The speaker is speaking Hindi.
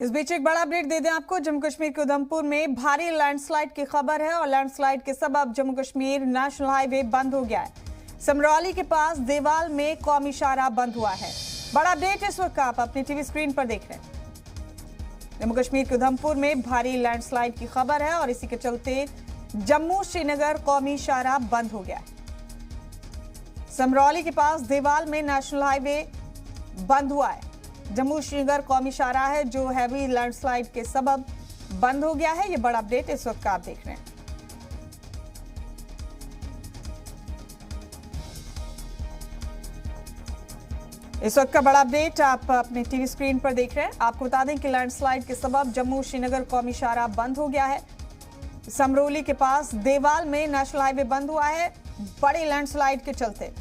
इस बीच एक बड़ा अपडेट दे दें आपको। जम्मू कश्मीर के उधमपुर में भारी लैंडस्लाइड की खबर है और लैंडस्लाइड के सबब जम्मू कश्मीर नेशनल हाईवे बंद हो गया है। समरौली के पास देवाल में कौमी शाहराह बंद हुआ है। बड़ा अपडेट इस वक्त आप अपनी टीवी स्क्रीन पर देख रहे हैं। जम्मू कश्मीर के उधमपुर में भारी लैंडस्लाइड की खबर है और इसी के चलते जम्मू श्रीनगर कौमी शाहराह बंद हो गया है। समरौली के पास देवाल में नेशनल हाईवे बंद हुआ है। जम्मू श्रीनगर कौमी शाहराह है जो हैवी लैंडस्लाइड के सबब बंद हो गया है। ये बड़ा अपडेट इस वक्त आप देख रहे हैं। इस वक्त का बड़ा अपडेट आप अपने टीवी स्क्रीन पर देख रहे हैं। आपको बता दें कि लैंडस्लाइड के सबब जम्मू श्रीनगर कौमी शाहराह बंद हो गया है। समरौली के पास देवाल में नेशनल हाईवे बंद हुआ है बड़ी लैंडस्लाइड के चलते।